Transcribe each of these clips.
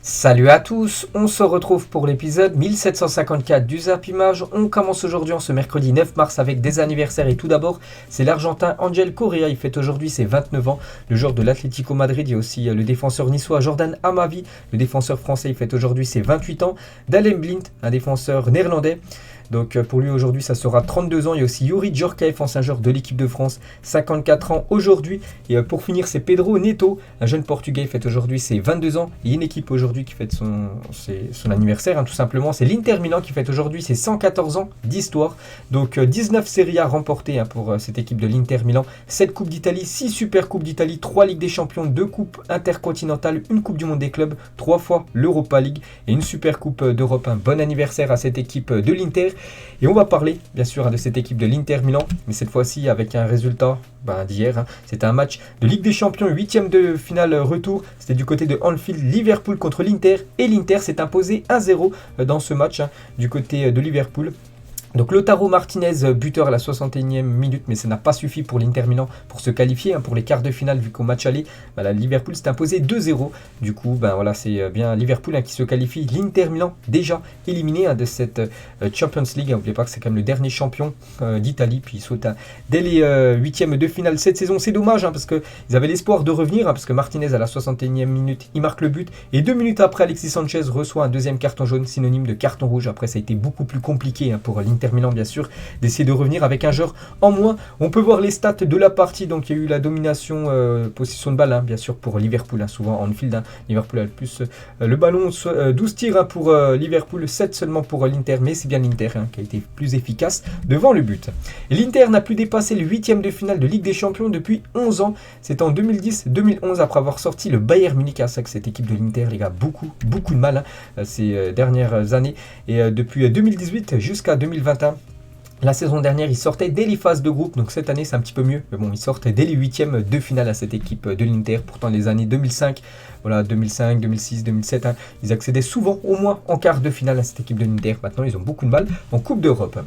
Salut à tous, on se retrouve pour l'épisode 1754 du Zap Image. On commence aujourd'hui en ce mercredi 9 mars avec des anniversaires et tout d'abord c'est l'Argentin Ángel Correa, il fête aujourd'hui ses 29 ans, le joueur de l'Atlético Madrid. Il y a aussi le défenseur niçois Jordan Amavi, le défenseur français, il fête aujourd'hui ses 28 ans. Dalem Blind, un défenseur néerlandais. Donc pour lui aujourd'hui ça sera 32 ans. Il y a aussi Youri Djorkaeff, ancien joueur de l'équipe de France, 54 ans aujourd'hui. Et pour finir c'est Pedro Neto, un jeune portugais, il fête aujourd'hui ses 22 ans. Il y a une équipe aujourd'hui qui fête son anniversaire, tout simplement. C'est l'Inter Milan qui fête aujourd'hui ses 114 ans d'histoire. Donc 19 Serie A remportées pour cette équipe de l'Inter Milan. 7 Coupes d'Italie, 6 Super Coupes d'Italie, 3 Ligues des Champions, 2 Coupes intercontinentales, une Coupe du Monde des clubs, 3 fois l'Europa League et une Super Coupe d'Europe. Un bon anniversaire à cette équipe de l'Inter. Et on va parler bien sûr de cette équipe de l'Inter Milan, mais cette fois-ci avec un résultat d'hier. C'était un match de Ligue des Champions, 8e de finale retour. C'était du côté de Anfield, Liverpool contre l'Inter. Et l'Inter s'est imposé 1-0 dans ce match du côté de Liverpool. Donc Lautaro Martinez, buteur à la 61e minute, mais ça n'a pas suffi pour l'Inter Milan pour se qualifier pour les quarts de finale, vu qu'au match aller, Liverpool s'est imposé 2-0. Du coup, c'est bien Liverpool qui se qualifie. L'Inter Milan déjà éliminé de cette Champions League. N'oubliez pas que c'est quand même le dernier champion d'Italie, puis il saute dès les 8e de finale cette saison. C'est dommage parce qu'ils avaient l'espoir de revenir, parce que Martinez à la 61e minute, il marque le but. Et 2 minutes après, Alexis Sanchez reçoit un deuxième carton jaune, synonyme de carton rouge. Après, ça a été beaucoup plus compliqué pour l'Inter Milan bien sûr d'essayer de revenir avec un joueur en moins. On peut voir les stats de la partie. Donc il y a eu la domination possession de balle bien sûr pour Liverpool, souvent en Anfield. Liverpool a le plus le ballon, 12 tirs pour Liverpool, 7 seulement pour l'Inter, mais c'est bien l'Inter qui a été plus efficace devant le but. Et l'Inter n'a plus dépassé le 8e de finale de Ligue des Champions depuis 11 ans. C'est en 2010-2011 après avoir sorti le Bayern Munich. C'est que cette équipe de l'Inter, les gars, beaucoup de mal ces dernières années. Et depuis 2018 jusqu'à 2021, la saison dernière, ils sortaient dès les phases de groupe, donc cette année c'est un petit peu mieux, mais bon, ils sortent dès les 8e de finale à cette équipe de l'Inter. Pourtant les années 2005, 2006, 2007, ils accédaient souvent au moins en quart de finale à cette équipe de l'Inter. Maintenant ils ont beaucoup de mal en Coupe d'Europe.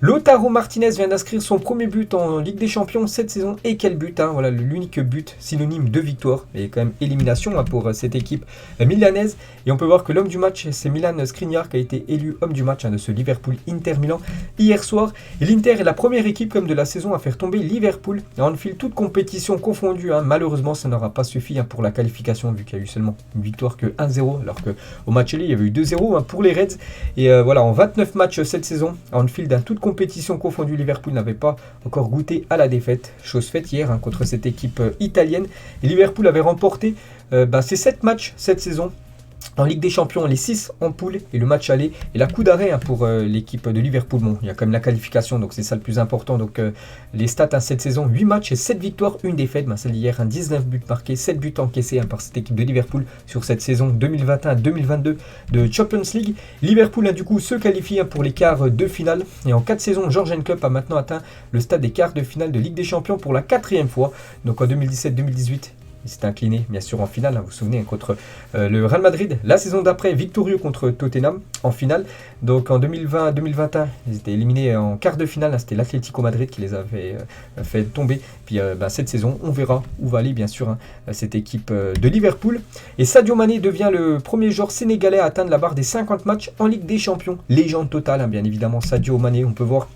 Lautaro Martinez vient d'inscrire son premier but en Ligue des Champions cette saison, et quel but, l'unique but synonyme de victoire, et quand même élimination pour cette équipe milanaise. Et on peut voir que l'homme du match c'est Milan Skriniar qui a été élu homme du match de ce Liverpool Inter Milan hier soir. Et l'Inter est la première équipe comme de la saison à faire tomber Liverpool à Anfield, toute compétition confondue. Malheureusement, ça n'aura pas suffi pour la qualification, vu qu'il y a eu seulement une victoire que 1-0, alors qu'au match aller, il y avait eu 2-0 pour les Reds. Et en 29 matchs cette saison, à Anfield, toute compétition confondue, Liverpool n'avait pas encore goûté à la défaite. Chose faite hier contre cette équipe italienne. Et Liverpool avait remporté ses 7 matchs cette saison. En Ligue des Champions, les 6 en poule et le match aller et la coup d'arrêt pour l'équipe de Liverpool. Bon, il y a quand même la qualification, donc c'est ça le plus important. Donc les stats cette saison, 8 matchs et 7 victoires, une défaite. Celle d'hier, 19 buts marqués, 7 buts encaissés par cette équipe de Liverpool sur cette saison 2021-2022 de Champions League. Liverpool du coup se qualifie pour les quarts de finale. Et en 4 saisons, Georgian Cup a maintenant atteint le stade des quarts de finale de Ligue des Champions pour la 4e fois. Donc en 2017-2018. Il s'est incliné bien sûr en finale, vous vous souvenez, contre le Real Madrid. La saison d'après, victorieux contre Tottenham en finale. Donc en 2020-2021, ils étaient éliminés en quart de finale. C'était l'Atlético Madrid qui les avait fait tomber. Puis cette saison, on verra où va aller bien sûr cette équipe de Liverpool. Et Sadio Mané devient le premier joueur sénégalais à atteindre la barre des 50 matchs en Ligue des Champions. Légende totale, bien évidemment, Sadio Mané. On peut voir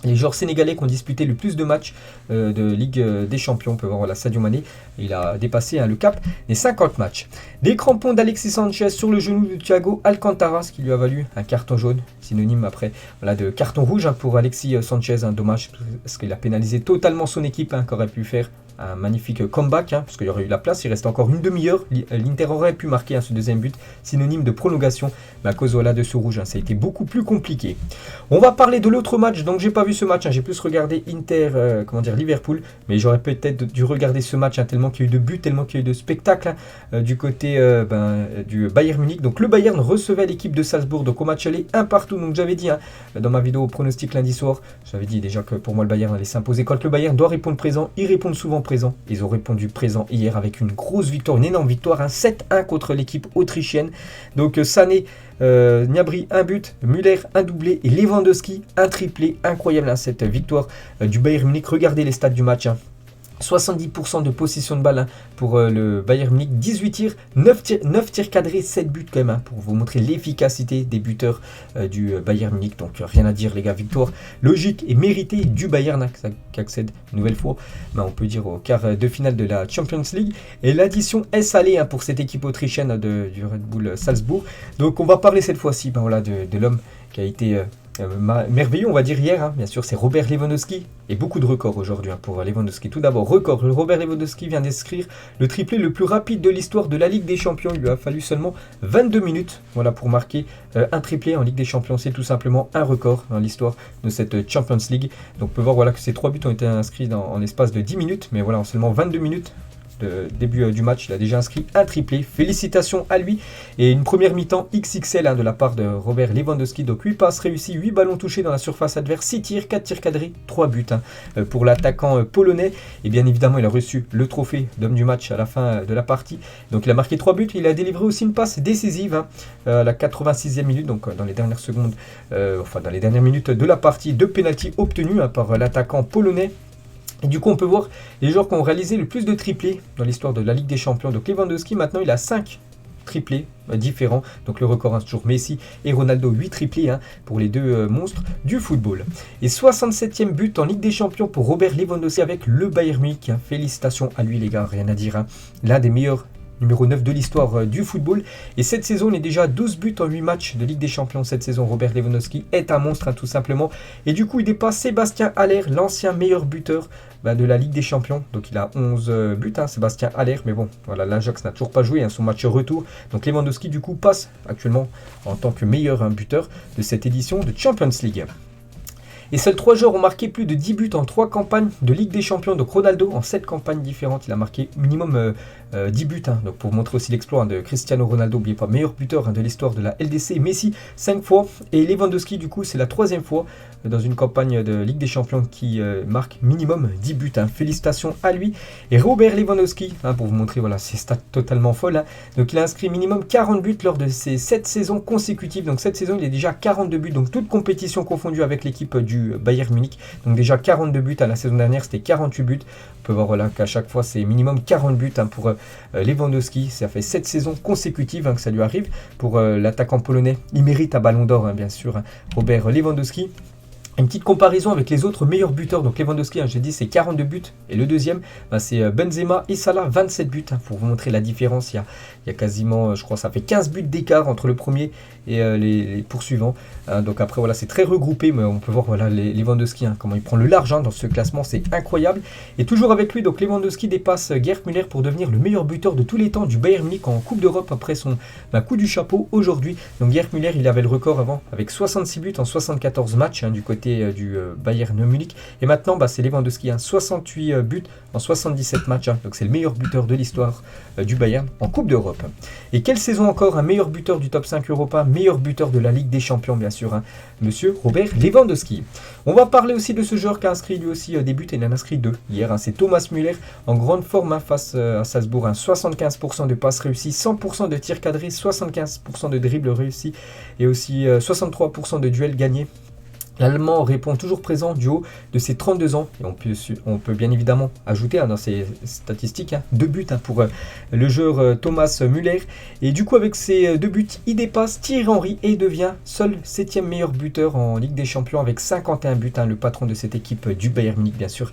les joueurs sénégalais qui ont disputé le plus de matchs de Ligue des Champions. On peut voir Sadio Mané, il a dépassé le cap des 50 matchs. Des crampons d'Alexis Sanchez sur le genou de Thiago Alcantara, ce qui lui a valu un carton jaune, synonyme après de carton rouge pour Alexis Sanchez. Dommage parce qu'il a pénalisé totalement son équipe qui aurait pu faire un magnifique comeback, parce qu'il y aurait eu la place. Il reste encore une demi-heure. L'Inter aurait pu marquer ce deuxième but, synonyme de prolongation. Mais à cause de ce rouge, ça a été beaucoup plus compliqué. On va parler de l'autre match. Donc j'ai pas vu ce match, j'ai plus regardé Liverpool. Mais j'aurais peut-être dû regarder ce match tellement qu'il y a eu de buts, tellement qu'il y a eu de spectacles du côté du Bayern Munich. Donc le Bayern recevait l'équipe de Salzbourg. Donc au match aller, 1-1. Donc j'avais dit dans ma vidéo pronostic lundi soir, j'avais dit déjà que pour moi le Bayern allait s'imposer. Quand le Bayern doit répondre présent, ils répondent souvent présent. Ils ont répondu présent hier avec une grosse victoire, une énorme victoire, 7-1 contre l'équipe autrichienne. Donc Sané, Gnabry, un but, Müller, un doublé et Lewandowski, un triplé. Incroyable cette victoire du Bayern Munich. Regardez les stats du match. 70% de possession de balle pour le Bayern Munich, 18 tirs, 9 tirs cadrés, 7 buts quand même, pour vous montrer l'efficacité des buteurs du Bayern Munich. Donc rien à dire les gars, victoire logique et méritée du Bayern qui accède une nouvelle fois, on peut dire, au quart de finale de la Champions League. Et l'addition est salée pour cette équipe autrichienne du Red Bull Salzbourg. Donc on va parler cette fois-ci de l'homme qui a été... merveilleux, on va dire hier, bien sûr, c'est Robert Lewandowski, et beaucoup de records aujourd'hui pour Lewandowski. Tout d'abord, record, Robert Lewandowski vient d'inscrire le triplé le plus rapide de l'histoire de la Ligue des Champions. Il lui a fallu seulement 22 minutes pour marquer un triplé en Ligue des Champions. C'est tout simplement un record dans l'histoire de cette Champions League. Donc on peut voir que ces 3 buts ont été inscrits en l'espace de 10 minutes, mais en seulement 22 minutes. De début du match, il a déjà inscrit un triplé. Félicitations à lui. Et une première mi-temps XXL de la part de Robert Lewandowski. Donc 8 passes réussies, 8 ballons touchés dans la surface adverse, 6 tirs, 4 tirs cadrés, 3 buts pour l'attaquant polonais. Et bien évidemment, il a reçu le trophée d'homme du match à la fin de la partie. Donc il a marqué 3 buts. Il a délivré aussi une passe décisive à la 86e minute, donc dans les dernières secondes, dans les dernières minutes de la partie, 2 pénaltys obtenus par l'attaquant polonais. Et du coup, on peut voir les joueurs qui ont réalisé le plus de triplés dans l'histoire de la Ligue des Champions. Donc Lewandowski, maintenant, il a 5 triplés différents. Donc le record, c'est toujours Messi et Ronaldo, 8 triplés pour les deux monstres du football. Et 67e but en Ligue des Champions pour Robert Lewandowski avec le Bayern Munich. Félicitations à lui les gars, rien à dire. L'un des meilleurs numéro 9 de l'histoire du football. Et cette saison, il est déjà à 12 buts en 8 matchs de Ligue des Champions. Cette saison, Robert Lewandowski est un monstre tout simplement. Et du coup, il dépasse Sébastien Haller, l'ancien meilleur buteur de la Ligue des Champions. Donc il a 11 buts, Sébastien Haller. Mais bon, l'Ajax n'a toujours pas joué son match retour. Donc Lewandowski, du coup, passe actuellement en tant que meilleur buteur de cette édition de Champions League. Et seuls 3 joueurs ont marqué plus de 10 buts en 3 campagnes de Ligue des Champions. Donc Ronaldo, en 7 campagnes différentes, il a marqué minimum 10 buts. Donc pour montrer aussi l'exploit de Cristiano Ronaldo, n'oubliez pas, meilleur buteur de l'histoire de la LDC. Messi, 5 fois. Et Lewandowski, du coup, c'est la 3e fois dans une campagne de Ligue des Champions qui marque minimum 10 buts. Félicitations à lui. Et Robert Lewandowski, pour vous montrer ses stats totalement folles. Donc il a inscrit minimum 40 buts lors de ses 7 saisons consécutives. Donc cette saison, il est déjà 42 buts. Donc toute compétition confondue avec l'équipe du Bayern Munich. Donc déjà 42 buts. La saison dernière, c'était 48 buts. On peut voir qu'à chaque fois, c'est minimum 40 buts pour Lewandowski. Ça fait 7 saisons consécutives que ça lui arrive. Pour l'attaquant polonais, il mérite un ballon d'or, bien sûr, Robert Lewandowski. Une petite comparaison avec les autres meilleurs buteurs. Donc Lewandowski, j'ai dit, c'est 42 buts. Et le deuxième, c'est Benzema et Salah, 27 buts. Pour vous montrer la différence, il y a quasiment, je crois, ça fait 15 buts d'écart entre le premier et les poursuivants. Donc après, c'est très regroupé. Mais on peut voir les Lewandowski, comment il prend le large dans ce classement. C'est incroyable. Et toujours avec lui, donc Lewandowski dépasse Gerd Müller pour devenir le meilleur buteur de tous les temps du Bayern Munich en Coupe d'Europe après son coup du chapeau aujourd'hui. Donc Gerd Müller, il avait le record avant avec 66 buts en 74 matchs du côté du Bayern Munich. Et maintenant, c'est Lewandowski, 68 buts en 77 matchs. Donc c'est le meilleur buteur de l'histoire du Bayern en Coupe d'Europe. Et quelle saison encore, un meilleur buteur du top 5 Europa, meilleur buteur de la Ligue des Champions, bien sûr, monsieur Robert Lewandowski. On va parler aussi de ce joueur qui a inscrit lui aussi des buts, et il en a inscrit 2 hier. C'est Thomas Müller en grande forme face à Salzbourg. 75% de passes réussies, 100% de tirs cadrés, 75% de dribbles réussis et aussi 63% de duels gagnés. L'Allemand répond toujours présent du haut de ses 32 ans. Et on peut bien évidemment ajouter dans ces statistiques 2 buts pour le joueur Thomas Müller. Et du coup, avec ces 2 buts, il dépasse Thierry Henry et devient seul 7e meilleur buteur en Ligue des Champions avec 51 buts. Le patron de cette équipe du Bayern Munich, bien sûr,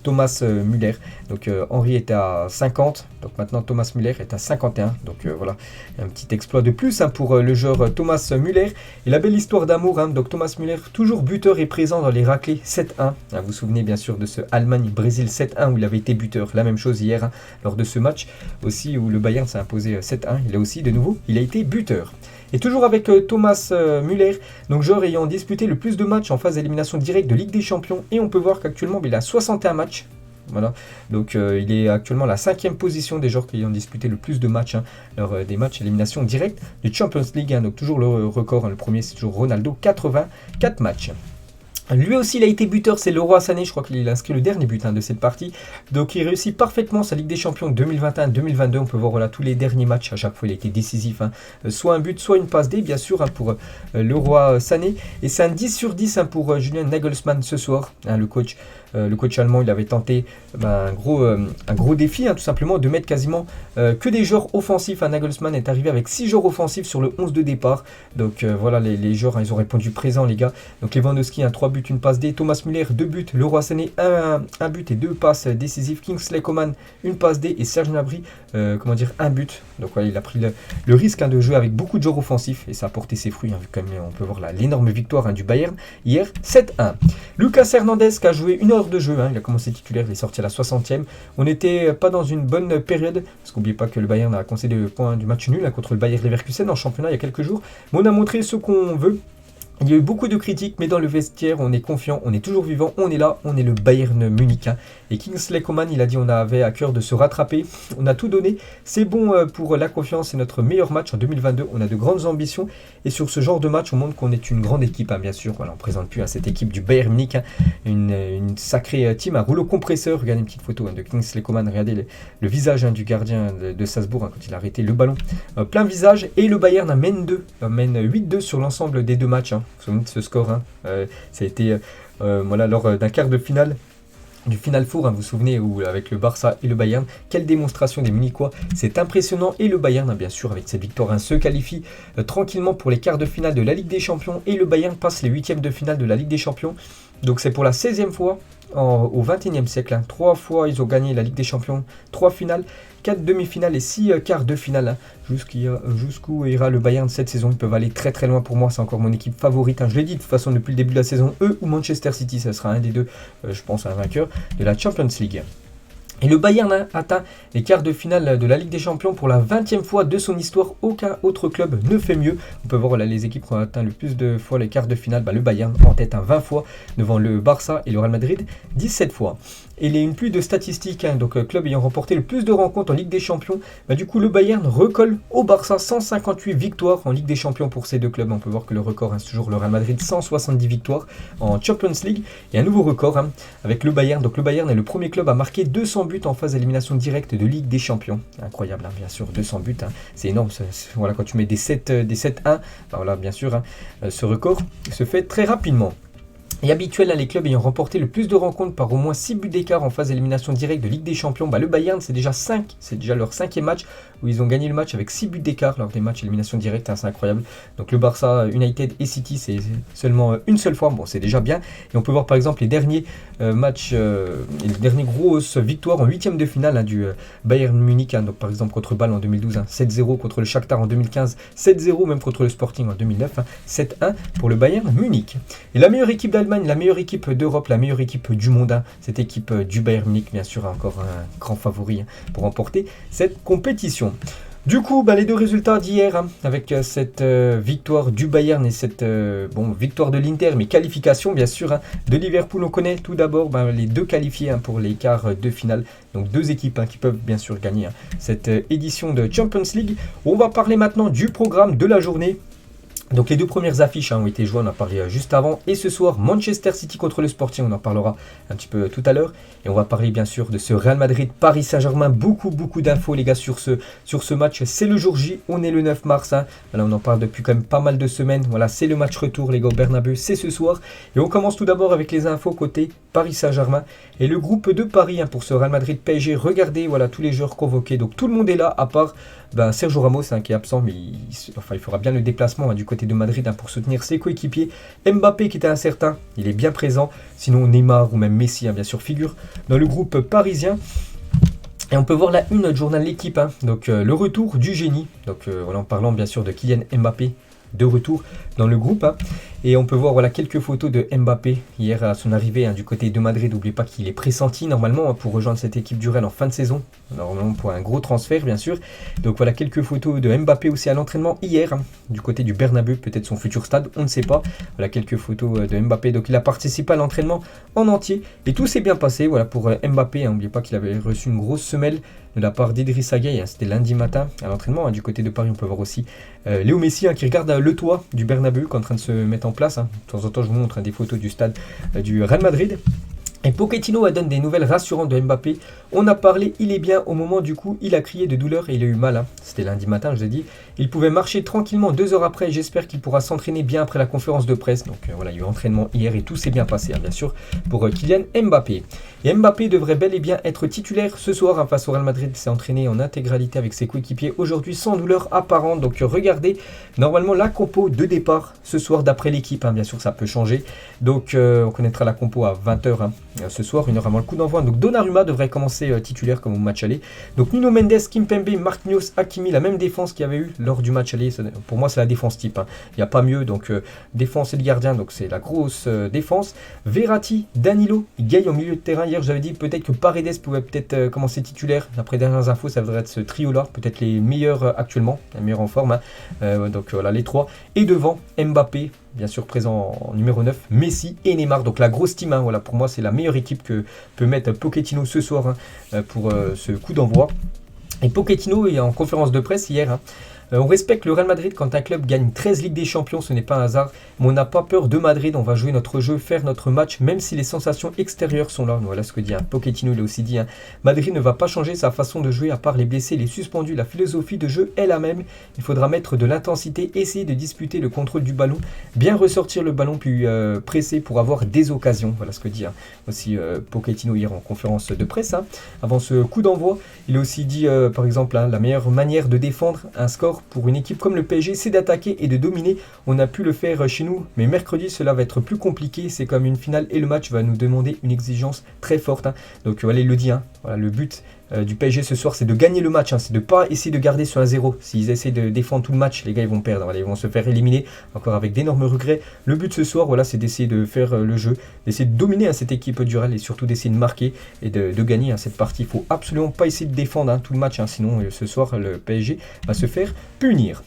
Thomas Müller. Donc Henry était à 50. Donc maintenant, Thomas Müller est à 51. Donc voilà, un petit exploit de plus pour le joueur Thomas Müller. Et la belle histoire d'amour. Donc Thomas Müller, toujours buteur et présent dans les raclés 7-1. Vous vous souvenez bien sûr de ce Allemagne-Brésil 7-1 où il avait été buteur. La même chose hier lors de ce match aussi où le Bayern s'est imposé 7-1. Il a aussi de nouveau, il a été buteur. Et toujours avec Thomas Müller, donc joueur ayant disputé le plus de matchs en phase d'élimination directe de Ligue des Champions. Et on peut voir qu'actuellement, il a 61 matchs. Voilà, donc il est actuellement à la 5e position des joueurs qui ont disputé le plus de matchs lors des matchs élimination directe de Champions League. Donc toujours le record, le premier c'est toujours Ronaldo, 84 matchs. Lui aussi, il a été buteur, c'est Leroy Sané, je crois qu'il a inscrit le dernier but de cette partie. Donc il réussit parfaitement sa Ligue des Champions 2021-2022. On peut voir voilà, tous les derniers matchs, à chaque fois il a été décisif. Soit un but, soit une passe D, bien sûr, pour Leroy Sané. Et c'est un 10 sur 10 pour Julian Nagelsmann ce soir, le coach. Le coach allemand, il avait tenté un gros défi, tout simplement, de mettre quasiment que des joueurs offensifs. Nagelsmann est arrivé avec 6 joueurs offensifs sur le 11 de départ. Donc voilà, les joueurs, ils ont répondu présent, les gars. Donc Lewandowski, 3 buts, une passe D. Thomas Müller, 2 buts. Leroy Sané, un but et 2 passes décisives. Kingsley Coman, une passe D. Et Serge Gnabry, un but. Donc voilà, il a pris le risque de jouer avec beaucoup de joueurs offensifs. Et ça a porté ses fruits, vu comme on peut voir l'énorme victoire du Bayern hier, 7-1. Lucas Hernandez qui a joué 1 heure de jeu, il a commencé titulaire, il est sorti à la 60e. On n'était pas dans une bonne période, parce qu'oubliez pas que le Bayern a concédé le point du match nul contre le Bayer Leverkusen en championnat il y a quelques jours. Mais on a montré ce qu'on veut. Il y a eu beaucoup de critiques, mais dans le vestiaire, on est confiant, on est toujours vivant, on est là, on est le Bayern Munich. Et Kingsley Coman, il a dit on avait à cœur de se rattraper, on a tout donné. C'est bon pour la confiance, c'est notre meilleur match en 2022, on a de grandes ambitions. Et sur ce genre de match, on montre qu'on est une grande équipe, bien sûr. Voilà, on ne présente plus cette équipe du Bayern Munich, une sacrée team, un rouleau compresseur. Regardez une petite photo de Kingsley Coman, regardez le visage du gardien de Salzbourg quand il a arrêté le ballon. Plein visage, et le Bayern mène 8-2 sur l'ensemble des deux matchs. Vous vous souvenez de ce score, ça a été lors d'un quart de finale, du Final Four, vous vous souvenez, avec le Barça et le Bayern. Quelle démonstration des Munichois, c'est impressionnant. Et le Bayern, bien sûr, avec cette victoire, se qualifie tranquillement pour les quarts de finale de la Ligue des Champions. Et le Bayern passe les huitièmes de finale de la Ligue des Champions. Donc c'est pour la 16e fois au 21e siècle. 3 fois ils ont gagné la Ligue des Champions, 3 finales, 4 demi-finales et 6 quarts de finale. Jusqu'où ira le Bayern cette saison? Ils peuvent aller très très loin pour moi, c'est encore mon équipe favorite. Je l'ai dit de toute façon depuis le début de la saison, eux ou Manchester City, ça sera un des deux, je pense, un vainqueur de la Champions League. Et le Bayern atteint les quarts de finale de la Ligue des Champions pour la 20e fois de son histoire. Aucun autre club ne fait mieux. On peut voir les équipes qui ont atteint le plus de fois les quarts de finale. Le Bayern en tête 20 fois devant le Barça et le Real Madrid 17 fois. Et il y a une pluie de statistiques, donc club ayant remporté le plus de rencontres en Ligue des Champions. Du coup, le Bayern recolle au Barça 158 victoires en Ligue des Champions pour ces deux clubs. On peut voir que le record, c'est toujours le Real Madrid, 170 victoires en Champions League. Et un nouveau record avec le Bayern. Donc le Bayern est le premier club à marquer 200 buts en phase d'élimination directe de Ligue des Champions. Incroyable, bien sûr, 200 buts, c'est énorme. Voilà, quand tu mets des 7-1, voilà, bien sûr, ce record se fait très rapidement. Et habituel, les clubs ayant remporté le plus de rencontres par au moins 6 buts d'écart en phase d'élimination directe de Ligue des Champions, le Bayern, c'est déjà leur 5e match où ils ont gagné le match avec 6 buts d'écart lors des matchs élimination directe, c'est incroyable. Donc le Barça, United et City, c'est seulement une seule fois, bon c'est déjà bien. Et on peut voir par exemple les derniers matchs, les dernières grosses victoires en 8e de finale du Bayern Munich, donc par exemple contre Bâle en 2012, 7-0 contre le Shakhtar en 2015, 7-0 même contre le Sporting en 2009, 7-1 pour le Bayern Munich. Et la meilleure équipe d'Allemagne, la meilleure équipe d'Europe, la meilleure équipe du monde, cette équipe du Bayern Munich, bien sûr, encore un grand favori pour remporter cette compétition. Du coup, les deux résultats d'hier, avec cette victoire du Bayern et cette victoire de l'Inter, mais qualification bien sûr de Liverpool. On connaît tout d'abord les deux qualifiés pour les quarts de finale. Donc deux équipes qui peuvent bien sûr gagner cette édition de Champions League. On va parler maintenant du programme de la journée. Donc les deux premières affiches ont été jouées, on en a parlé juste avant. Et ce soir, Manchester City contre le Sporting, on en parlera un petit peu tout à l'heure. Et on va parler bien sûr de ce Real Madrid, Paris Saint-Germain. Beaucoup d'infos les gars sur ce match. C'est le jour J, on est le 9 mars. Là, on en parle depuis quand même pas mal de semaines. Voilà, c'est le match retour les gars au Bernabeu, c'est ce soir. Et on commence tout d'abord avec les infos côté Paris Saint-Germain. Et le groupe de Paris pour ce Real Madrid PSG. Regardez, voilà tous les joueurs convoqués. Donc tout le monde est là à part Sergio Ramos qui est absent, mais il fera bien le déplacement du côté de Madrid pour soutenir ses coéquipiers. Mbappé qui était incertain, il est bien présent. Sinon Neymar ou même Messi bien sûr figure dans le groupe parisien. Et on peut voir la une du journal L'Équipe, donc le retour du génie. Donc en parlant bien sûr de Kylian Mbappé de retour dans le groupe. Et on peut voir quelques photos de Mbappé hier à son arrivée du côté de Madrid. N'oubliez pas qu'il est pressenti normalement pour rejoindre cette équipe du Real en fin de saison. Normalement pour un gros transfert bien sûr. Donc voilà quelques photos de Mbappé aussi à l'entraînement hier du côté du Bernabeu, peut-être son futur stade, on ne sait pas. Voilà quelques photos de Mbappé. Donc il a participé à l'entraînement en entier et tout s'est bien passé. Voilà pour Mbappé. N'oubliez pas qu'il avait reçu une grosse semelle de la part d'Idrissa Gueye. C'était lundi matin à l'entraînement. Du côté de Paris, on peut voir aussi Léo Messi qui regarde le toit du Bernabeu, qui est en train de se mettre en en place. De temps en temps, je vous montre des photos du stade du Real Madrid. Et Pochettino donne des nouvelles rassurantes de Mbappé. On a parlé, il est bien. Au moment du coup, il a crié de douleur et il a eu mal. C'était lundi matin, je vous ai dit. Il pouvait marcher tranquillement 2 heures après. J'espère qu'il pourra s'entraîner bien après la conférence de presse. Donc voilà, il y a eu entraînement hier et tout s'est bien passé, bien sûr, pour Kylian Mbappé. Et Mbappé devrait bel et bien être titulaire ce soir face au Real Madrid. Il s'est entraîné en intégralité avec ses coéquipiers aujourd'hui sans douleur apparente. Donc regardez, normalement la compo de départ ce soir d'après l'équipe. Bien sûr, ça peut changer. Donc on connaîtra la compo à 20h. Ce soir, une heure avant le coup d'envoi. Donc Donnarumma devrait commencer titulaire comme au match aller. Donc Nuno Mendes, Kimpembe, Marquinhos, Hakimi, la même défense qu'il y avait eu lors du match aller. Pour moi, c'est la défense type. Il n'y a pas mieux. Donc défense et le gardien, donc c'est la grosse défense. Verratti, Danilo, Gueye au milieu de terrain. Hier, j'avais dit peut-être que Paredes pouvait peut-être commencer titulaire. D'après dernières infos, ça devrait être ce trio-là. Peut-être les meilleurs actuellement, les meilleurs en forme. Donc voilà, les trois. Et devant, Mbappé. Bien sûr présent en numéro 9, Messi et Neymar. Donc la grosse team, voilà, pour moi c'est la meilleure équipe que peut mettre Pochettino ce soir pour ce coup d'envoi. Et Pochettino est en conférence de presse hier. On respecte le Real Madrid quand un club gagne 13 Ligues des Champions, ce n'est pas un hasard. Mais on n'a pas peur de Madrid, on va jouer notre jeu, faire notre match, même si les sensations extérieures sont là. Voilà ce que dit Pochettino, il a aussi dit. Madrid ne va pas changer sa façon de jouer, à part les blessés, les suspendus. La philosophie de jeu est la même. Il faudra mettre de l'intensité, essayer de disputer le contrôle du ballon, bien ressortir le ballon, puis presser pour avoir des occasions. Voilà ce que dit aussi Pochettino hier en conférence de presse. Avant ce coup d'envoi, il a aussi dit, par exemple, la meilleure manière de défendre un score pour une équipe comme le PSG, c'est d'attaquer et de dominer. On a pu le faire chez nous, mais mercredi, cela va être plus compliqué. C'est comme une finale et le match va nous demander une exigence très forte. Donc voilà, il le dit. Voilà, le but du PSG ce soir, c'est de gagner le match. C'est de ne pas essayer de garder sur un 0. S'ils essaient de défendre tout le match, les gars, ils vont perdre. Voilà, ils vont se faire éliminer, encore avec d'énormes regrets. Le but ce soir, voilà, c'est d'essayer de faire le jeu, d'essayer de dominer cette équipe du Real et surtout d'essayer de marquer et de gagner cette partie. Il ne faut absolument pas essayer de défendre tout le match. Sinon, ce soir, le PSG va se faire punir.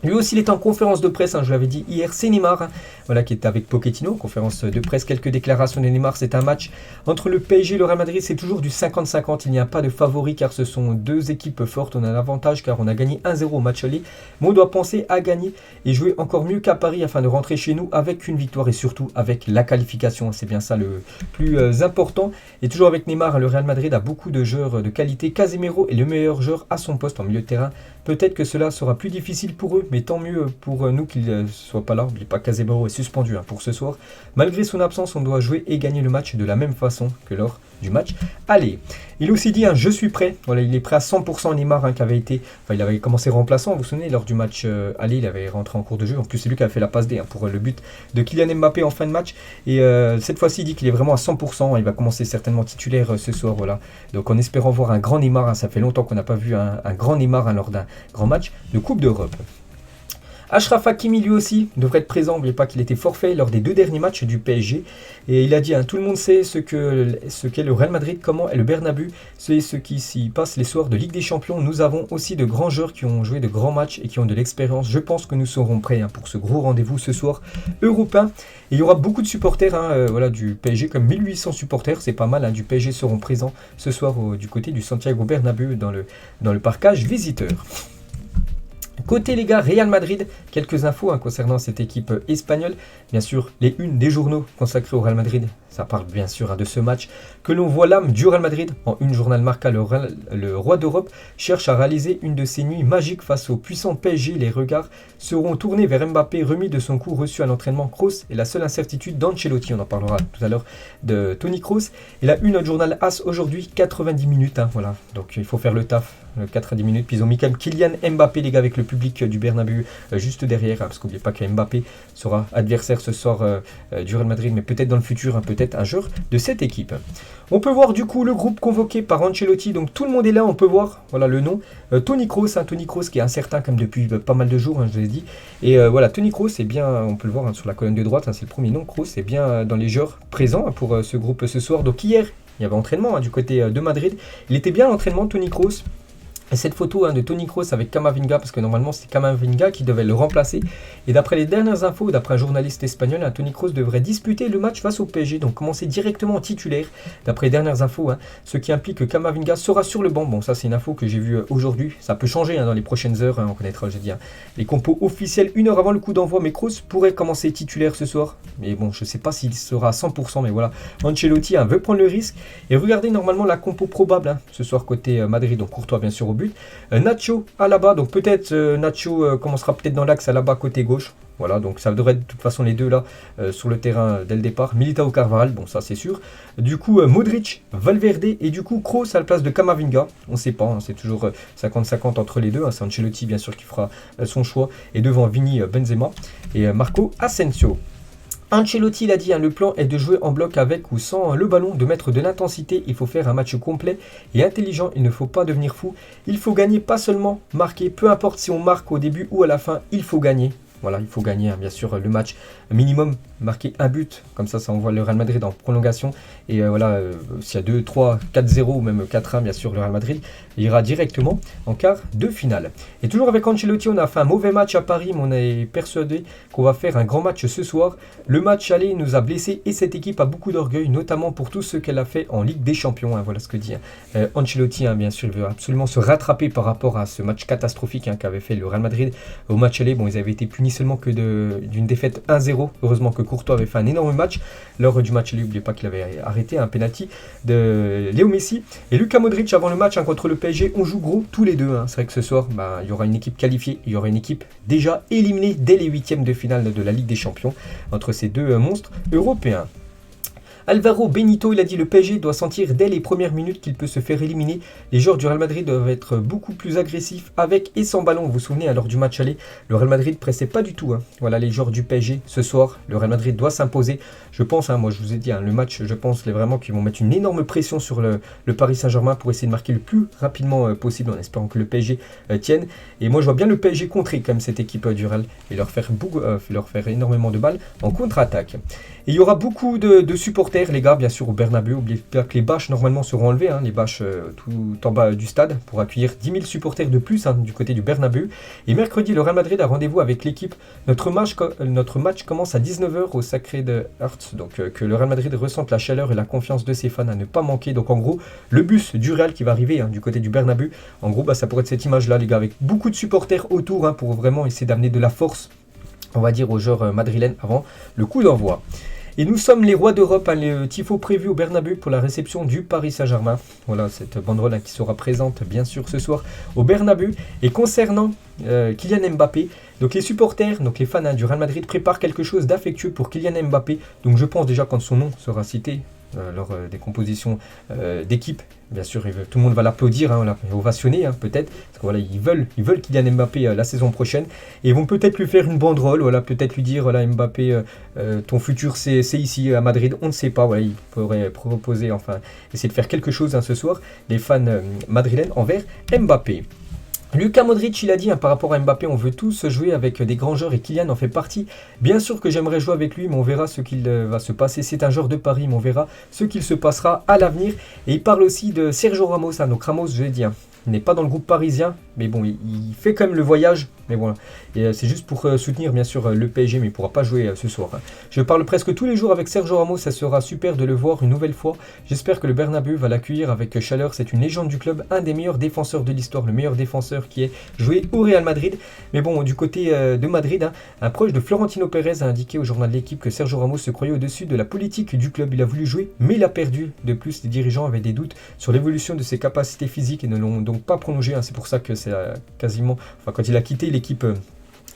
Lui aussi, il est en conférence de presse, je l'avais dit hier, c'est Neymar, voilà, qui est avec Pochettino, conférence de presse, quelques déclarations de Neymar. C'est un match entre le PSG et le Real Madrid, c'est toujours du 50-50, il n'y a pas de favori car ce sont deux équipes fortes, on a l'avantage car on a gagné 1-0 au match aller, mais on doit penser à gagner et jouer encore mieux qu'à Paris afin de rentrer chez nous avec une victoire et surtout avec la qualification, c'est bien ça le plus important. Et toujours avec Neymar, le Real Madrid a beaucoup de joueurs de qualité, Casemiro est le meilleur joueur à son poste en milieu de terrain, peut-être que cela sera plus difficile pour eux, mais tant mieux pour nous qu'il ne soit pas là. N'oubliez pas, Casemiro est suspendu pour ce soir. Malgré son absence, on doit jouer et gagner le match de la même façon que lors du match. Allez, il a aussi dit je suis prêt. Voilà, il est prêt à 100%. Neymar qui avait été, il avait commencé remplaçant. Vous vous souvenez, lors du match aller, il avait rentré en cours de jeu. En plus, c'est lui qui a fait la passe D pour le but de Kylian Mbappé en fin de match. Et cette fois-ci, il dit qu'il est vraiment à 100%. Il va commencer certainement titulaire ce soir. Voilà. Donc en espérant voir un grand Neymar. Ça fait longtemps qu'on n'a pas vu un grand Neymar lors d'un grand match de Coupe d'Europe. Achraf Hakimi lui aussi devrait être présent. N'oubliez pas qu'il était forfait lors des 2 derniers matchs du PSG. Et il a dit, tout le monde sait ce qu'est le Real Madrid, comment est le Bernabeu, c'est ce qui s'y passe les soirs de Ligue des Champions. Nous avons aussi de grands joueurs qui ont joué de grands matchs et qui ont de l'expérience. Je pense que nous serons prêts pour ce gros rendez-vous ce soir européen. Et il y aura beaucoup de supporters voilà, du PSG, comme 1800 supporters, c'est pas mal, du PSG seront présents ce soir du côté du Santiago Bernabéu dans le parcage visiteur. Côté les gars, Real Madrid, quelques infos concernant cette équipe espagnole. Bien sûr, les unes des journaux consacrés au Real Madrid, ça parle bien sûr de ce match. Que l'on voit l'âme du Real Madrid. En une journal Marca, le roi d'Europe cherche à réaliser une de ses nuits magiques face au puissant PSG. Les regards seront tournés vers Mbappé, remis de son coup reçu à l'entraînement. Kroos est la seule incertitude d'Ancelotti. On en parlera tout à l'heure de Toni Kroos. Et la une, notre journal As aujourd'hui, 90 minutes. Voilà, donc il faut faire le taf. 90 minutes, puis ils ont mis quand même Kylian Mbappé, les gars, avec le public du Bernabéu juste derrière, parce qu'oubliez pas que Mbappé sera adversaire ce soir du Real Madrid, mais peut-être dans le futur, peut-être un joueur de cette équipe. On peut voir du coup le groupe convoqué par Ancelotti, donc tout le monde est là, on peut voir, voilà le nom, Toni Kroos, Toni Kroos qui est incertain comme depuis pas mal de jours, je vous l'ai dit, et voilà, Toni Kroos est bien, on peut le voir sur la colonne de droite, c'est le premier nom, Kroos est bien dans les joueurs présents pour ce groupe ce soir. Donc hier, il y avait entraînement du côté de Madrid, il était bien à l'entraînement, Toni Kroos. Et cette photo de Toni Kroos avec Camavinga, parce que normalement c'est Camavinga qui devait le remplacer. Et d'après les dernières infos, d'après un journaliste espagnol, Toni Kroos devrait disputer le match face au PSG, donc commencer directement en titulaire, d'après les dernières infos, ce qui implique que Camavinga sera sur le banc. Bon, ça c'est une info que j'ai vue aujourd'hui, ça peut changer dans les prochaines heures, on connaîtra, je dis, les compos officiels une heure avant le coup d'envoi, mais Kroos pourrait commencer titulaire ce soir. Mais bon, je ne sais pas s'il sera à 100%, mais voilà, Ancelotti veut prendre le risque. Et regardez normalement la compo probable ce soir côté Madrid, donc Courtois bien sûr au but. Nacho Alaba, donc peut-être Nacho commencera peut-être dans l'axe Alaba côté gauche. Voilà, donc ça devrait être de toute façon les deux là sur le terrain dès le départ. Militao Carvajal, bon ça c'est sûr. Du coup Modric, Valverde et du coup Kroos à la place de Camavinga. On ne sait pas, c'est toujours 50-50 entre les deux. C'est Ancelotti bien sûr qui fera son choix. Et devant Vini, Benzema et Marco Asensio. Ancelotti l'a dit, le plan est de jouer en bloc avec ou sans le ballon, de mettre de l'intensité. Il faut faire un match complet et intelligent. Il ne faut pas devenir fou. Il faut gagner, pas seulement marquer. Peu importe si on marque au début ou à la fin, il faut gagner. Voilà, il faut gagner, bien sûr, le match minimum, marquer un but. Comme ça envoie le Real Madrid en prolongation. Et voilà, s'il y a 2, 3, 4-0 ou même 4-1, bien sûr, le Real Madrid ira directement en quart de finale. Et toujours avec Ancelotti, on a fait un mauvais match à Paris, mais on est persuadé qu'on va faire un grand match ce soir. Le match aller nous a blessés et cette équipe a beaucoup d'orgueil, notamment pour tout ce qu'elle a fait en Ligue des Champions. Voilà ce que dit Ancelotti, bien sûr, il veut absolument se rattraper par rapport à ce match catastrophique qu'avait fait le Real Madrid au match aller. Bon, ils avaient été punis seulement que d'une défaite 1-0. Heureusement que Courtois avait fait un énorme match lors du match. N'oubliez pas qu'il avait arrêté un penalty de Léo Messi. Et Luka Modric avant le match contre le PSG, on joue gros tous les deux. C'est vrai que ce soir, il y aura une équipe qualifiée, il y aura une équipe déjà éliminée dès les huitièmes de finale de la Ligue des Champions entre ces deux monstres européens. Alvaro Benito, il a dit le PSG doit sentir dès les premières minutes qu'il peut se faire éliminer. Les joueurs du Real Madrid doivent être beaucoup plus agressifs avec et sans ballon. Vous vous souvenez, lors du match aller, le Real Madrid pressait pas du tout. Voilà les joueurs du PSG ce soir. Le Real Madrid doit s'imposer. Je pense, moi je vous ai dit, le match, je pense vraiment qu'ils vont mettre une énorme pression sur le Paris Saint-Germain pour essayer de marquer le plus rapidement possible en espérant que le PSG tienne. Et moi je vois bien le PSG contrer quand même cette équipe du Real et leur faire énormément de balles en contre-attaque. Et il y aura beaucoup de supporters, les gars, bien sûr, au Bernabeu. N'oubliez pas que les bâches, normalement, seront enlevées, les bâches tout en bas du stade, pour accueillir 10 000 supporters de plus du côté du Bernabeu. Et mercredi, le Real Madrid a rendez-vous avec l'équipe. Notre match commence à 19h au Sacred Heart. Donc, que le Real Madrid ressente la chaleur et la confiance de ses fans à ne pas manquer. Donc, en gros, le bus du Real qui va arriver du côté du Bernabeu, en gros, ça pourrait être cette image-là, les gars, avec beaucoup de supporters autour pour vraiment essayer d'amener de la force, on va dire, aux joueurs madrilènes avant le coup d'envoi. Et nous sommes les rois d'Europe, le tifo prévu au Bernabeu pour la réception du Paris Saint-Germain. Voilà cette banderole qui sera présente bien sûr ce soir au Bernabeu. Et concernant Kylian Mbappé, donc les supporters, donc les fans du Real Madrid préparent quelque chose d'affectueux pour Kylian Mbappé. Donc je pense déjà quand son nom sera cité lors des compositions d'équipe, bien sûr tout le monde va l'applaudir, ovationner peut-être, parce que voilà, ils veulent Kylian Mbappé la saison prochaine, et ils vont peut-être lui faire une banderole, peut-être lui dire, Mbappé, ton futur c'est ici à Madrid, on ne sait pas, ils pourraient proposer, essayer de faire quelque chose ce soir, les fans madrilènes envers Mbappé. Luka Modric, il a dit par rapport à Mbappé, on veut tous jouer avec des grands joueurs et Kylian en fait partie. Bien sûr que j'aimerais jouer avec lui, mais on verra ce qu'il va se passer. C'est un joueur de Paris, mais on verra ce qu'il se passera à l'avenir. Et il parle aussi de Sergio Ramos. Donc Ramos, je l'ai dit, il n'est pas dans le groupe parisien, mais bon, il fait quand même le voyage. Mais voilà, et c'est juste pour soutenir bien sûr le PSG, mais il ne pourra pas jouer ce soir. Je parle presque tous les jours avec Sergio Ramos, ça sera super de le voir une nouvelle fois. J'espère que le Bernabeu va l'accueillir avec chaleur. C'est une légende du club, un des meilleurs défenseurs de l'histoire, le meilleur défenseur qui ait joué au Real Madrid. Mais bon, du côté de Madrid, un proche de Florentino Pérez a indiqué au journal de l'équipe que Sergio Ramos se croyait au-dessus de la politique du club. Il a voulu jouer, mais il a perdu. De plus, les dirigeants avaient des doutes sur l'évolution de ses capacités physiques et ne l'ont donc pas prolongé. C'est pour ça que c'est quasiment... quand il a quitté l'équipe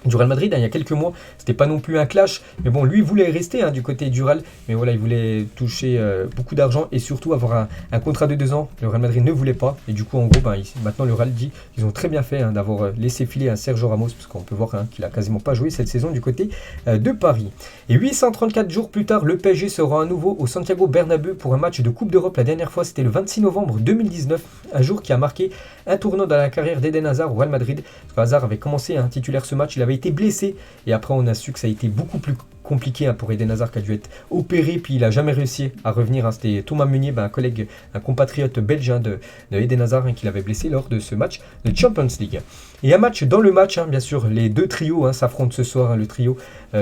du Real Madrid, il y a quelques mois, c'était pas non plus un clash, mais bon, lui voulait rester du côté du Real, mais voilà, il voulait toucher beaucoup d'argent et surtout avoir un contrat de 2 ans. Le Real Madrid ne voulait pas, et du coup, en gros, maintenant le Real dit qu'ils ont très bien fait d'avoir laissé filer un Sergio Ramos, parce qu'on peut voir qu'il a quasiment pas joué cette saison du côté de Paris. Et 834 jours plus tard, le PSG sera à nouveau au Santiago Bernabéu pour un match de Coupe d'Europe. La dernière fois, c'était le 26 novembre 2019, un jour qui a marqué un tournant dans la carrière d'Eden Hazard au Real Madrid, parce que Hazard avait commencé titulaire ce match, il avait été blessé. Et après, on a su que ça a été beaucoup plus compliqué pour Eden Hazard qui a dû être opéré, puis il n'a jamais réussi à revenir. C'était Thomas Meunier, un collègue, un compatriote belge de Eden Hazard qui l'avait blessé lors de ce match de Champions League. Et un match dans le match, bien sûr, les deux trios s'affrontent ce soir, le trio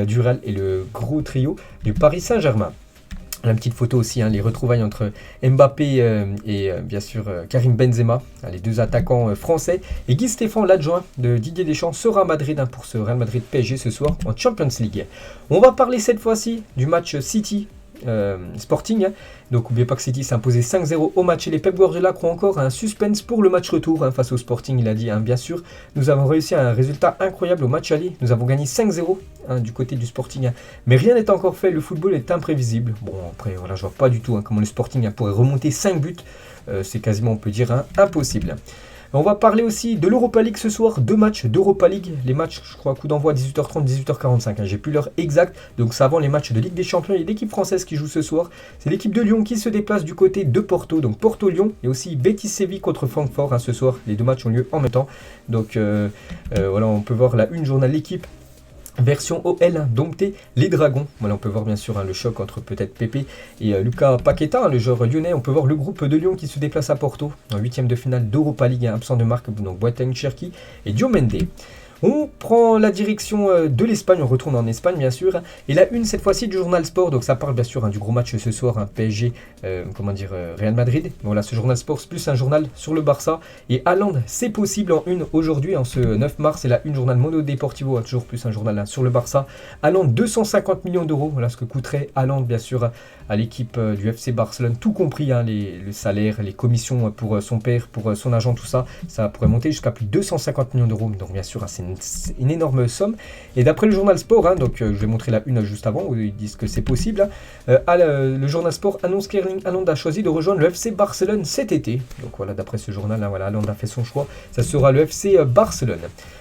du Real et le gros trio du Paris Saint-Germain. La petite photo aussi, les retrouvailles entre Mbappé et bien sûr Karim Benzema, les deux attaquants français. Et Guy Stéphane, l'adjoint de Didier Deschamps, sera à Madrid pour ce Real Madrid PSG ce soir en Champions League. On va parler cette fois-ci du match City Sporting. Donc n'oubliez pas que City s'est imposé 5-0 au match et les Pep Guardiola croient encore à un suspense pour le match retour face au Sporting. Il a dit bien sûr, nous avons réussi à un résultat incroyable au match aller, nous avons gagné 5-0 du côté du Sporting, mais rien n'est encore fait, le football est imprévisible. Bon après voilà, je vois pas du tout comment le Sporting pourrait remonter 5 buts, c'est quasiment on peut dire impossible. On va parler aussi de l'Europa League ce soir, 2 matchs d'Europa League. Les matchs, je crois, coup d'envoi à 18h30, 18h45. J'ai plus l'heure exacte, donc c'est avant les matchs de Ligue des Champions. Il y a l'équipe française qui joue ce soir. C'est l'équipe de Lyon qui se déplace du côté de Porto. Donc Porto-Lyon et aussi Betis-Séville contre Francfort ce soir. Les 2 matchs ont lieu en même temps. Donc voilà, on peut voir la une journal l'équipe. Version OL, dompter les Dragons. Voilà, on peut voir bien sûr le choc entre peut-être Pépé et Lucas Paqueta, le joueur lyonnais. On peut voir le groupe de Lyon qui se déplace à Porto en 8e de finale d'Europa League, absent de marque, donc Boateng, Cherki et Diomende. On prend la direction de l'Espagne, on retourne en Espagne bien sûr. Et la une cette fois-ci du journal Sport, donc ça parle bien sûr du gros match ce soir, PSG, Real Madrid. Voilà, ce journal Sport c'est plus un journal sur le Barça. Et Haaland, c'est possible en une aujourd'hui, en ce 9 mars, et la une journal Mondo Deportivo, toujours plus un journal sur le Barça. Haaland, 250 millions d'euros, voilà ce que coûterait Haaland bien sûr à l'équipe du FC Barcelone, tout compris, le salaire, les commissions pour son père, pour son agent, tout ça, ça pourrait monter jusqu'à plus de 250 millions d'euros. Donc bien sûr, c'est une énorme somme. Et d'après le journal Sport, donc je vais montrer la une juste avant, où ils disent que c'est possible, le journal Sport annonce qu'Erling Haaland a choisi de rejoindre le FC Barcelone cet été. Donc voilà, d'après ce journal, voilà, Haaland a fait son choix, ça sera le FC Barcelone.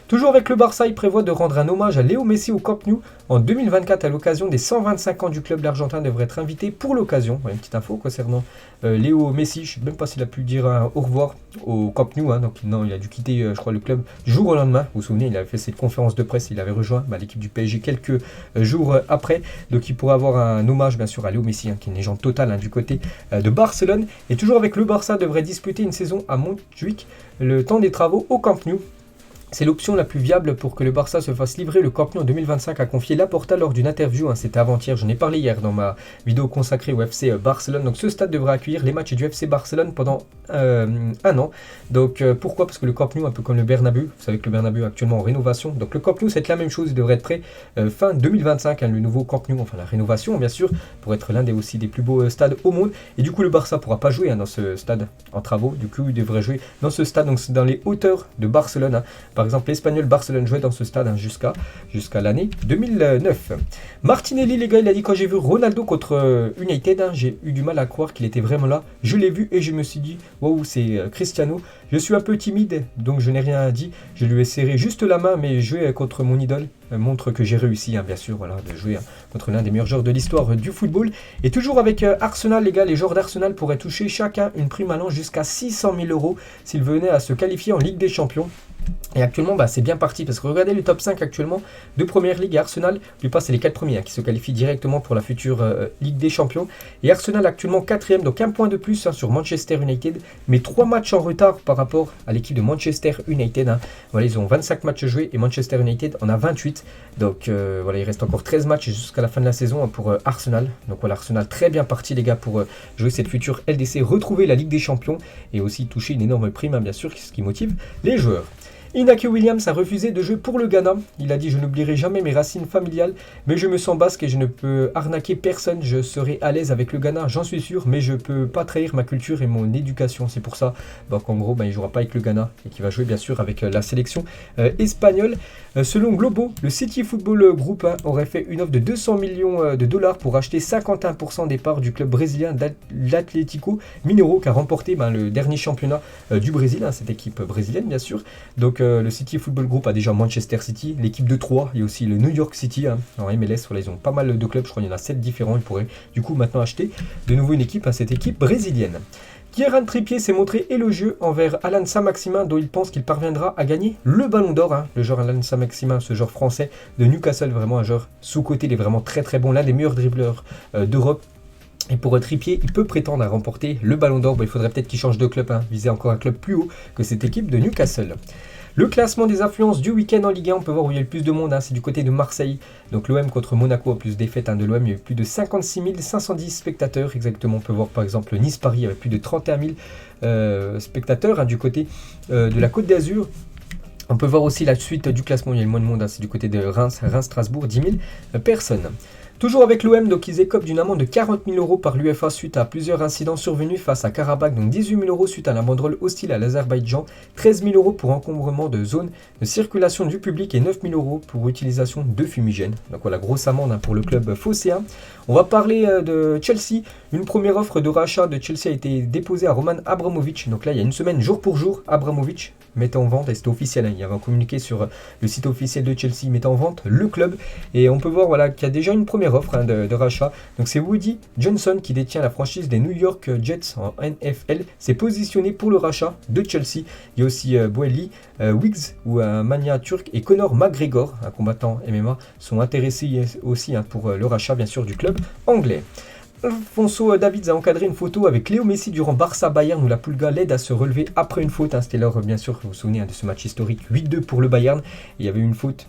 Toujours avec le Barça, il prévoit de rendre un hommage à Léo Messi au Camp Nou en 2024 à l'occasion des 125 ans du club. L'Argentin devrait être invité pour l'occasion. Voilà une petite info concernant Léo Messi. Je ne sais même pas s'il a pu dire au revoir au Camp Nou. Donc non, il a dû quitter, je crois, le club du jour au lendemain. Vous vous souvenez, il avait fait cette conférence de presse. Il avait rejoint l'équipe du PSG quelques jours après. Donc il pourrait avoir un hommage, bien sûr, à Léo Messi, qui est une légende totale du côté de Barcelone. Et toujours avec le Barça, devrait disputer une saison à Montjuic le temps des travaux au Camp Nou. C'est l'option la plus viable pour que le Barça se fasse livrer le Camp Nou en 2025, a confié Laporta lors d'une interview. C'était avant-hier, j'en ai parlé hier dans ma vidéo consacrée au FC Barcelone. Donc ce stade devrait accueillir les matchs du FC Barcelone pendant un an. Donc pourquoi? Parce que le Camp Nou, un peu comme le Bernabeu, vous savez que le Bernabeu est actuellement en rénovation. Donc le Camp Nou, c'est la même chose, il devrait être prêt fin 2025, le nouveau Camp Nou, enfin la rénovation bien sûr, pour être l'un aussi des plus beaux stades au monde. Et du coup le Barça ne pourra pas jouer dans ce stade en travaux. Du coup il devrait jouer dans ce stade, donc c'est dans les hauteurs de Barcelone. Par exemple, l'Espagnol Barcelone jouait dans ce stade jusqu'à l'année 2009. Martinelli, les gars, il a dit: quand j'ai vu Ronaldo contre United, j'ai eu du mal à croire qu'il était vraiment là. Je l'ai vu et je me suis dit: waouh, c'est Cristiano. Je suis un peu timide, donc je n'ai rien dit. Je lui ai serré juste la main, mais jouer contre mon idole montre que j'ai réussi, bien sûr, voilà, de jouer contre l'un des meilleurs joueurs de l'histoire du football. Et toujours avec Arsenal, les gars, les joueurs d'Arsenal pourraient toucher chacun une prime allant jusqu'à 600 000 euros s'ils venaient à se qualifier en Ligue des Champions. Et actuellement, c'est bien parti, parce que regardez le top 5 actuellement de Première Ligue. Et Arsenal, plus pas, c'est les 4 premiers qui se qualifient directement pour la future Ligue des Champions. Et Arsenal actuellement 4e, donc un point de plus sur Manchester United, mais 3 matchs en retard par rapport à l'équipe de Manchester United. Voilà, ils ont 25 matchs joués et Manchester United en a 28. Donc voilà, il reste encore 13 matchs jusqu'à la fin de la saison pour Arsenal. Donc voilà, Arsenal très bien parti, les gars, pour jouer cette future LDC, retrouver la Ligue des Champions et aussi toucher une énorme prime, bien sûr, ce qui motive les joueurs. Inaki Williams a refusé de jouer pour le Ghana. Il a dit: je n'oublierai jamais mes racines familiales, mais je me sens basque et je ne peux arnaquer personne. Je serai à l'aise avec le Ghana, j'en suis sûr, mais je ne peux pas trahir ma culture et mon éducation. C'est pour ça qu'en gros, il ne jouera pas avec le Ghana et qu'il va jouer bien sûr avec la sélection espagnole. Selon Globo, le City Football Group aurait fait une offre de 200 millions de dollars pour acheter 51% des parts du club brésilien d'Atlético Mineiro, qui a remporté le dernier championnat du Brésil, cette équipe brésilienne bien sûr. Donc le City Football Group a déjà Manchester City, l'équipe de 3 et aussi le New York City en MLS. Voilà, ils ont pas mal de clubs, je crois qu'il y en a 7 différents. Ils pourraient du coup maintenant acheter de nouveau une équipe, cette équipe brésilienne. Kieran Trippier s'est montré élogieux envers Alan Saint-Maximin, dont il pense qu'il parviendra à gagner le Ballon d'Or. Le joueur Alan Saint-Maximin, ce joueur français de Newcastle, vraiment un joueur sous-coté, il est vraiment très très bon, l'un des meilleurs dribbleurs d'Europe. Et pour Trippier, il peut prétendre à remporter le Ballon d'Or. Il faudrait peut-être qu'il change de club, viser encore un club plus haut que cette équipe de Newcastle. Le classement des influences du week-end en Ligue 1, on peut voir où il y a le plus de monde, c'est du côté de Marseille. Donc l'OM contre Monaco, en plus défaite de l'OM, il y a eu plus de 56 510 spectateurs exactement. On peut voir par exemple Nice-Paris avec plus de 31 000 spectateurs du côté de la Côte d'Azur. On peut voir aussi la suite du classement, il y a le moins de monde, c'est du côté de Reims-Strasbourg, 10 000 personnes. Toujours avec l'OM, donc ils écopent d'une amende de 40 000 € par l'UEFA suite à plusieurs incidents survenus face à Karabakh, donc 18 000 € suite à la banderole hostile à l'Azerbaïdjan, 13 000 € pour encombrement de zones de circulation du public et 9 000 € pour utilisation de fumigènes. Donc voilà, grosse amende pour le club phocéen. On va parler de Chelsea. Une première offre de rachat de Chelsea a été déposée à Roman Abramovich. Donc là, il y a une semaine, jour pour jour, Abramovich mettait en vente, et c'était officiel, il y avait un communiqué sur le site officiel de Chelsea mettant en vente le club. Et on peut voir qu'il y a déjà une première offre de rachat. Donc c'est Woody Johnson qui détient la franchise des New York Jets en NFL. S'est positionné pour le rachat de Chelsea. Il y a aussi Boeli Wiggs ou un mania turc et Conor McGregor, un combattant MMA, sont intéressés aussi pour le rachat bien sûr du club anglais. Alphonso Davids a encadré une photo avec Léo Messi durant Barça-Bayern où la Pulga l'aide à se relever après une faute. C'était lors, bien sûr, vous vous souvenez de ce match historique 8-2 pour le Bayern. Il y avait une faute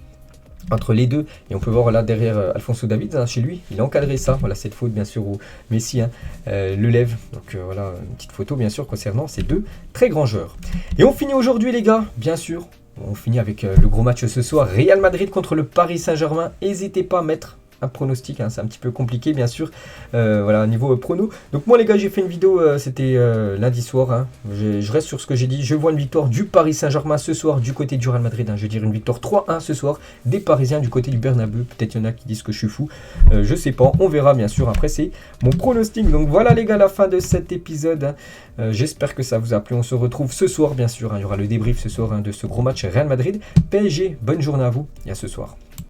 entre les deux et on peut voir là derrière Alphonso Davids chez lui, il a encadré ça. Voilà cette faute bien sûr où Messi le lève. Donc voilà une petite photo bien sûr concernant ces deux très grands joueurs. Et on finit aujourd'hui les gars, bien sûr. On finit avec le gros match ce soir, Real Madrid contre le Paris Saint-Germain. N'hésitez pas à mettre un pronostic, c'est un petit peu compliqué bien sûr, voilà niveau prono. Donc moi les gars j'ai fait une vidéo, c'était lundi soir, je reste sur ce que j'ai dit, je vois une victoire du Paris Saint-Germain ce soir du côté du Real Madrid, je vais dire une victoire 3-1 ce soir des Parisiens du côté du Bernabeu. Peut-être il y en a qui disent que je suis fou, je sais pas, on verra bien sûr, après c'est mon pronostic. Donc voilà les gars, la fin de cet épisode, j'espère que ça vous a plu, on se retrouve ce soir bien sûr, il y aura le débrief ce soir de ce gros match Real Madrid PSG. Bonne journée à vous et à ce soir.